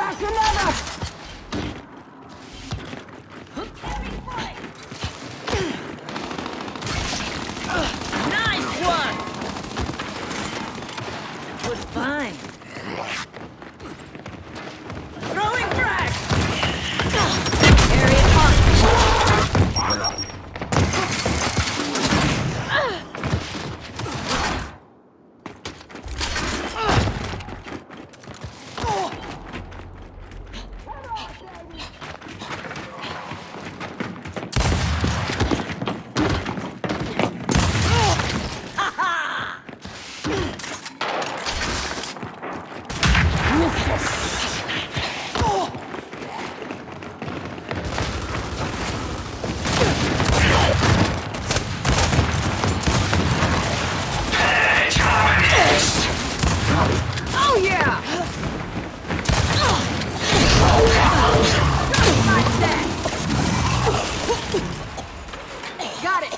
Crash another! Nice one! Was fine. Throwing frag! Area punch! Oh yeah! Like that. Got it.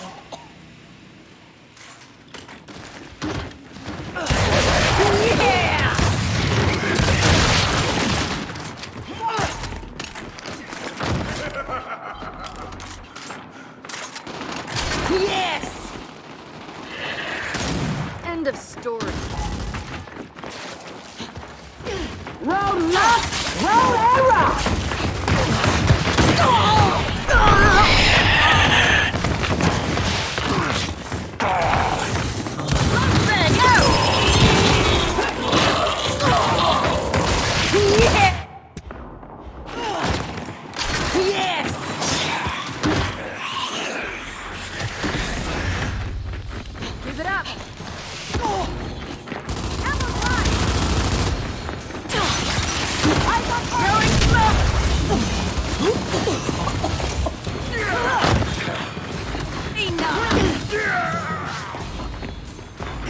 Yeah! Yes! End of story. Roll luck! Roll error! There, go! Yeah! Yes! Give it up! Throwing smoke! Enough!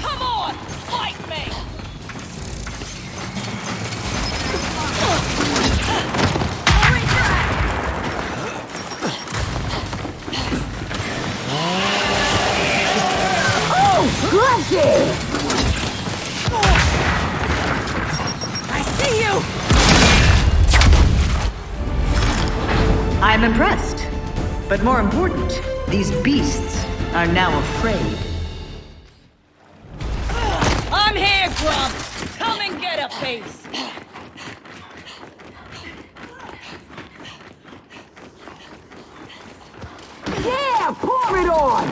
Come on! Fight me! Throwing frag! Oh, crunchy! I see you! I'm impressed. But more important, these beasts are now afraid. I'm here, Grump! Come and get a piece! Yeah, pour it on!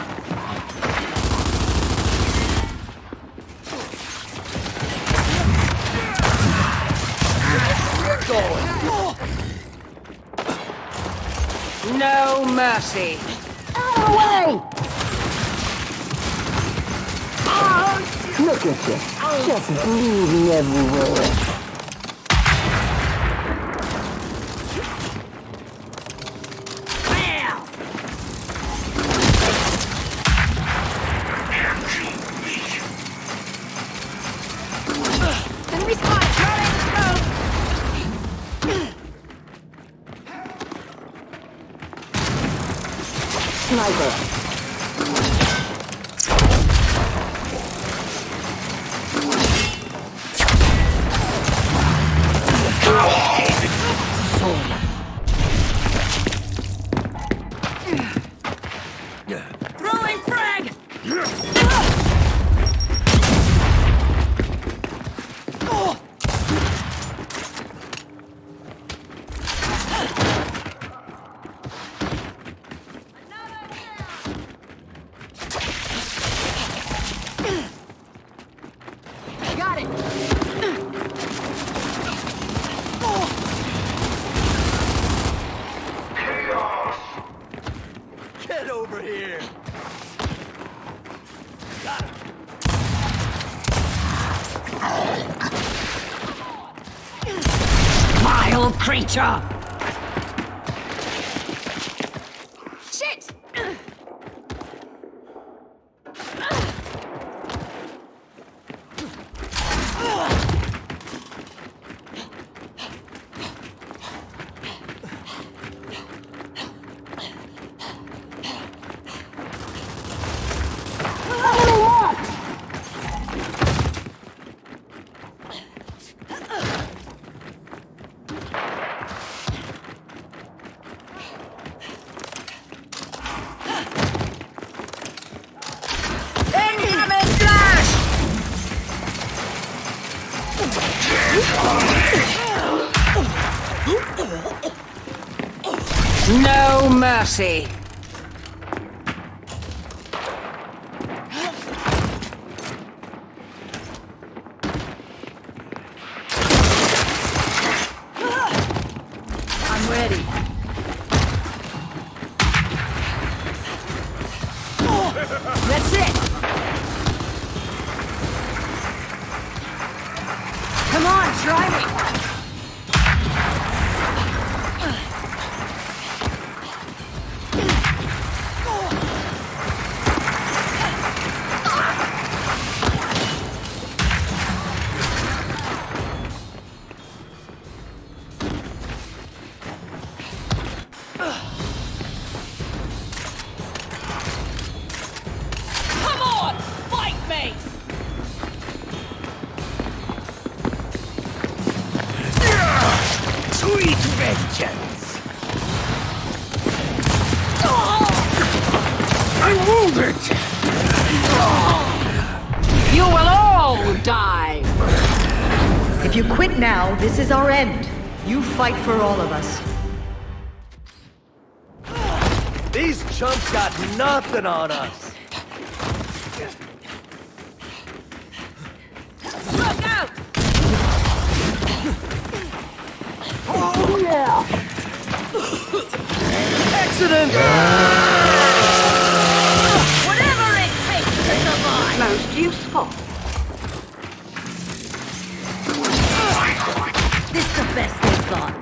No mercy! Out of the way! Look at you, just bleeding everywhere. Bam! Enemy spotted! Sniper. Throwing frag! Got it! Get over here! Vile creature! Shit! No mercy. I'm ready. That's it. Come on, try me. Come on, fight me. Sweet vengeance! I'm wounded! You will all die. If you quit now, this is our end. You fight for all of us. These chumps got nothing on us! Look out! Oh, yeah. Accident! Whatever it takes to survive. Most useful. This is the best they've got.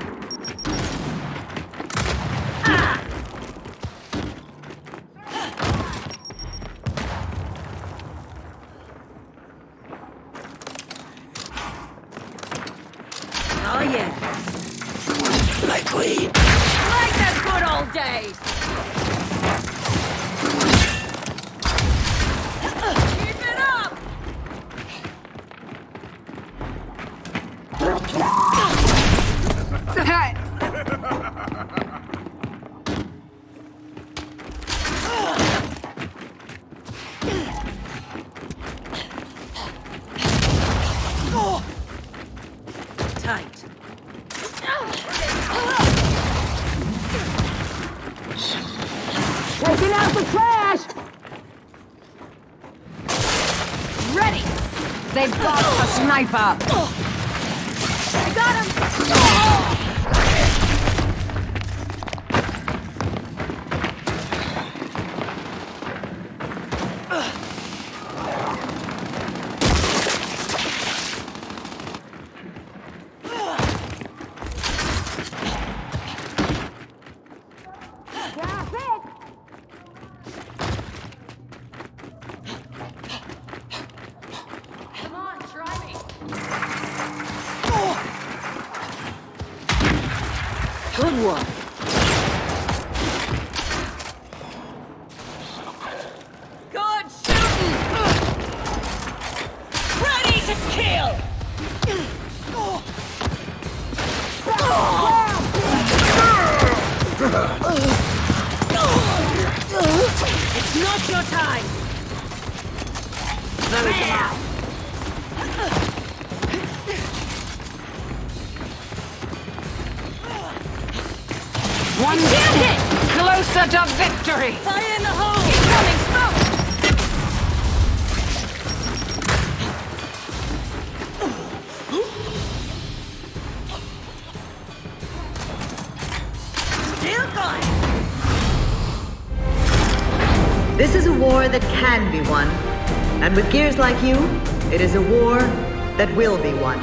Oh yeah. My queen! Like the good old days. Keep it up. Tight. Taking out the trash. Ready. They've got a sniper. I got him. That's it. Come on, try me. Good one. Good shooting. Ready to kill. It's not your time. Bam. One step closer to victory. Fire in the hole. Incoming smoke. Still going. This is a war that can be won. And with gears like you, it is a war that will be won.